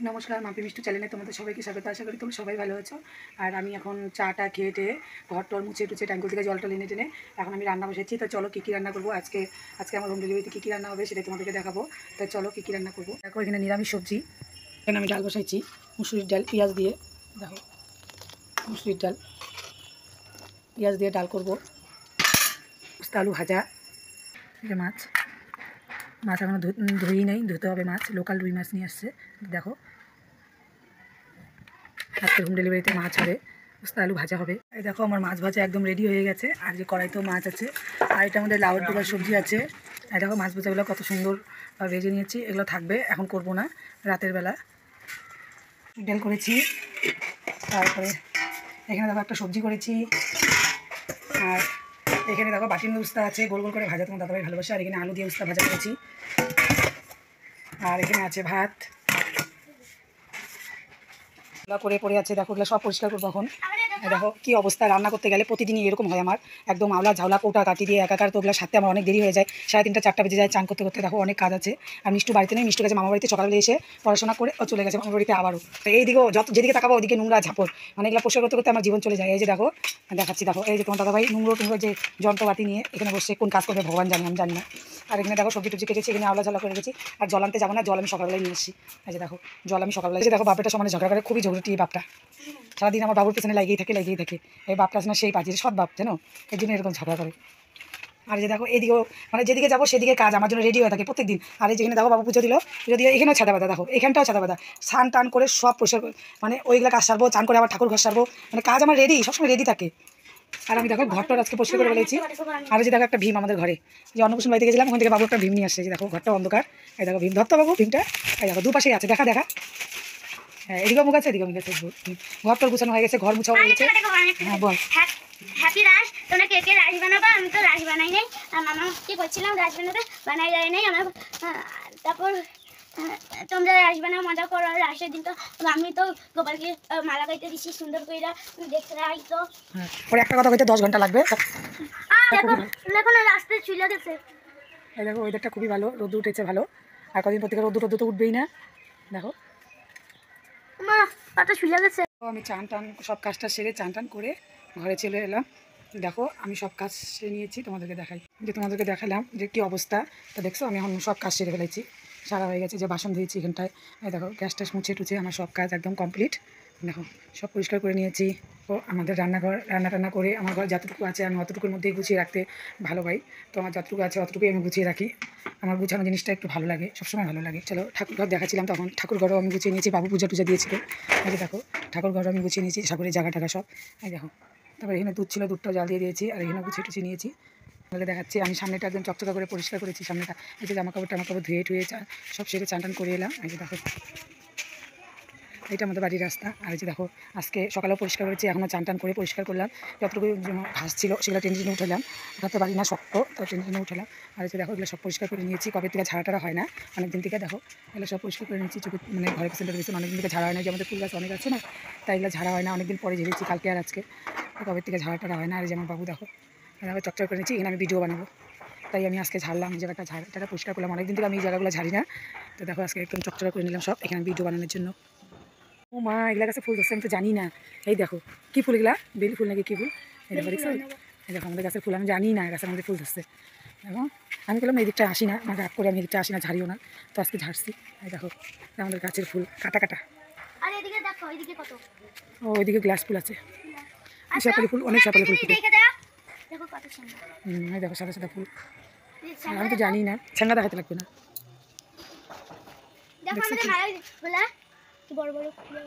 নমস্কার, মাম্পি মিষ্টু চ্যানেলে তোমাদের সবাইকে স্বাগত। আশা করি তোমরা সবাই ভালো আছো। আর আমি এখন চাটা খেয়ে টেয়ে ঘর টর মুছে টুছে ট্যাঙ্কুর থেকে জল টল এনে টেনে এখন আমি রান্না বসেছি। তো চলো কী কী রান্না করবো আজকে আমার হোম ডেলিভারিতে কী কী রান্না হবে সেটাই তোমাদেরকে দেখাবো। তো চলো কী কী রান্না করবো। দেখো এখানে নিরামিষ সবজি, এখানে আমি ডাল বসাইছি মুসুরির ডাল পেঁয়াজ দিয়ে। দেখো মুসুরির ডাল পেঁয়াজ দিয়ে ডাল করবো। আলু ভাজা, মাছ এখনও ধুই নেই, ধুতে হবে। মাছ লোকাল রুই মাছ নিয়ে আসছে। দেখো আজকে হোম ডেলিভারিতে মাছ হবে, আলু ভাজা হবে। এই দেখো আমার মাছ ভাজা একদম রেডি হয়ে গেছে। আর যে কড়াইতেও মাছ আছে, আর এটার মধ্যে লাউর ডোবার সবজি আছে। এই দেখো মাছ ভাজাগুলো কত সুন্দর ভেজে নিয়েছি। এগুলো থাকবে, এখন করব না, রাতের বেলা। ডাল করেছি, তারপরে এখানে দেখো একটা সবজি করেছি। আর এখানে দেখো বাটির উস্তা আছে, গোল গোল করে ভাজা, তোমার দাদাভাই ভালোবাসে। আর এখানে আলু দিয়ে উস্তা ভাজা করেছি। আর এখানে আছে ভাত করে পড়ে আছে। দেখো এগুলো সব পরিষ্কার করবো এখন। দেখো কি অবস্থা, রান্না করতে গেলে প্রতিদিনই এরকম হয় আমার, একদম আওলা ঝাউলা কোটা কাটি দিয়ে একাকার। তো ওগুলোর সাথে আমার অনেক দেরি হয়ে যায়, 3:30 4টা বেজে যায় চান করতে করতে। দেখো অনেক কাজ আছে। আর মিষ্টু বাড়িতে নেই, মিষ্টু গেছে মামা বাড়িতে, সকালে এসে পড়াশোনা করে চলে গেছে মামা বাড়িতে আবারও। তো এইদিকেও যেদিকে তাকাবো ওদিকে নোংরা ঝাপড়, মানে এগুলো পরিষ্কার করতে করতে আমার জীবন চলে যায়। এই যে দেখো দেখাচ্ছি, দেখো এই যে তোমার দাদাভাই নোংরো যে যন্ত্রপাতি নিয়ে এখানে বসে কোন কাজ করবে ভগবান জানি, আমি জানি না। আর এখানে দেখো সবজি টুবজি কেটেছি, এখানে আওলা ঝালা করে রেখেছি। আর জল আনতে যাবো না, জল আমি সকালবেলায় নিয়ে এসেছি। এই যে দেখো জল আমি সকালবেলায়, দেখো বাপেটা সমানে ঝগড়া করে, খুবই ঝগড়াটি এই বাপটা। সারাদিন আমার বাবুর পেছনে লাগিয়েই থাকে। এই বাপটা আছে না সেই পাঁচির সৎ বাপ, জানো, এর জন্য এরকম ঝগড়া করে। আর যে দেখো এদিকেও, মানে যেদিকে যাবো সেদিকে কাজ আমার জন্য রেডি হয়ে থাকে প্রত্যেক দিন। আর এই যেখানে দেখো বাবু পুজো দিল, এখানেও ছাদা বাঁধা, দেখো এখানটাও ছাদা বাঁধা। স্নান টান করে সব পরিষ্কার, মানে ওইগুলো কাজ সারবো, চান করে আবার ঠাকুর ঘর সারবো, মানে কাজ আমার রেডি, সবসময় রেডি থাকে। আর আমি দেখো ঘরটা আজকে পরিষ্কার করে ফেলেছি। আর যে দেখো একটা ভীম আমাদের ঘরে, যে অন্নপ্রাশন বাড়িতে গেছিলাম, ওখান থেকে বাবু একটা ভীম নিয়ে আসছে। যে দেখো ঘরটা অন্ধকার, এই দেখো ভীম ধরতো বাবু, ভীমটা এই দেখো দুপাশেই আছে, দেখা। হ্যাঁ এদিকে মুখ আছে, এদিকে মুখ আছে। ঘর তোর গুছানো হয়ে গেছে, ঘর মুছাও হয়ে গেছে। হ্যাঁ বল। হ্যাপি রাস, তোমরা কে কে রাস বানাবা? আমি তো রাস বানাই নাই, মামা কি করছিলাম রাস বানাতে, বানাই যায় নাই আমার। তারপর তোমরা রাস বানাও, মজা করো। রাসের দিন তো আমি তো গোপালকে মালা গাইতে দিচ্ছি সুন্দর করে, দেখতে রাই তো। ওর একটা কথা কইতে 10 ঘন্টা লাগবে। দেখো না রাস্তায় চলে গেছে। এই দেখো ওয়েদারটা খুবই ভালো, রোদ উঠেছে ভালো। আর কদিন পর থেকে রোদ তো উঠবেই না। দেখো মা পাটা চলে গেছে। আমি চান টান সব কাজটা সেরে চান টান করে ঘরে চলে এলাম। দেখো আমি সব কাজ সেরে নিয়েছি, তোমাদেরকে দেখালাম যে কী অবস্থা। তো দেখছো আমি এখন সব কাজ সেরে ফেলেছি, সারা হয়ে গেছে। যে বাসন ধুয়েছি এখানটায়, এই দেখো গ্যাস ট্যাস মুছে টুছে আমার সব কাজ একদম কমপ্লিট। দেখো সব পরিষ্কার করে নিয়েছি। ও আমাদের রান্নাঘর রান্না টান্না করে আমার ঘর যতটুকু আছে আমি অতটুকুর মধ্যেই গুছিয়ে রাখতে ভালো পাই। তো আমার যতটুকু আছে অতটুকুই আমি গুছিয়ে রাখি। আমার গুছানো জিনিসটা একটু ভালো লাগে, সবসময় ভালো লাগে। চলো ঠাকুর ঘর দেখাচ্ছিলাম, তখন ঠাকুর ঘরও আমি গুছিয়ে নিয়েছি, বাবু পূজা টুজা দিয়েছিল। এই যে দেখো ঠাকুর ঘরও আমি গুছিয়ে নিয়েছি, সাগরের জায়গা টাকা সব। এই দেখো তারপরে এখানে দুধ ছিল, দুধটাও জাল দিয়ে দিয়েছি। আর এখানে গুছিয়ে টুছিয়ে নিয়েছি, তাহলে দেখাচ্ছি। আমি সামনেটা একদম চকচকা করে পরিষ্কার করেছি সামনেটা। এই যে জামা কাপড় ধুয়ে টুয়ে সব সেরে চান টান করে এলাম। এই যে দেখো এটা আমাদের বাড়ির রাস্তা। আর এই যে দেখো আজকে সকালেও পরিষ্কার করেছি, এখনও চান টান করে পরিষ্কার করলাম। যতটুকু ঘাস ছিল সেগুলো টেনে উঠালাম, উঠাতে পারি না শক্ত, তো টেনে উঠালাম। আর এই যে দেখো এগুলো সব পরিষ্কার করে নিয়েছি। কবে থেকে ঝাড়াটা হয় না অনেক দিন থেকে, দেখো এগুলো সব পরিষ্কার করে নিয়েছি। চোখে মানে ঘরের পেছনটা পেছনে অনেকদিন থেকে ঝাড়া হয় না, যে আমাদের ফুল গাছ অনেক আছে না, তাই এগুলো ঝাড়া হয় না, অনেকদিন পরে ঝেড়েছি কালকে আর আজকে। কবে থেকে ঝাড়াটা হয় না। আর যে আমার বাবু দেখো এভাবে চকচক করে নিয়েছি, এখানে আমি ভিডিও বানাবো, তাই আমি আজকে ঝাড়লাম। এই জায়গাটা ঝাড়টা পরিষ্কার করলাম, অনেকদিন থেকে আমি এই জায়গাগুলো ঝাড়ি না। তো দেখো আজকে একদম চকচকা করে নিলাম সব, এখানে ভিডিও বানানোর জন্য। ও মা এগুলা গাছে ফুল ধরছে, আমি তো জানি না। এই দেখো কী ফুল এগুলা, বেলি ফুল নাকি কী ফুল? এই দেখো দেখছো, এই দেখো আমাদের গাছের ফুল, আমি জানি না গাছের মধ্যে ফুল ধরছে। দেখো আমি বললাম এই দিকটা আসি না, আমার রাগ করে আমি এদিকটা আসি না, ঝাড়িও না, তো আজকে ঝাড়ছি। এই দেখো আমাদের গাছের ফুল কাটা কাটা। আর এদিকে দেখো, এদিকে কত, ও ওইদিকে গ্লাস ফুল আছে, সাপালি ফুল, অনেক সাপালি ফুল ফুটে। দেখো কত সুন্দর। এই দেখো সাদা সাদা ফুল, আমি তো জানি না, ছাঙ্গা দেখাতে লাগবে না। দেখো আমাদের মালাই ফুল, কি বড় বড় ফুল।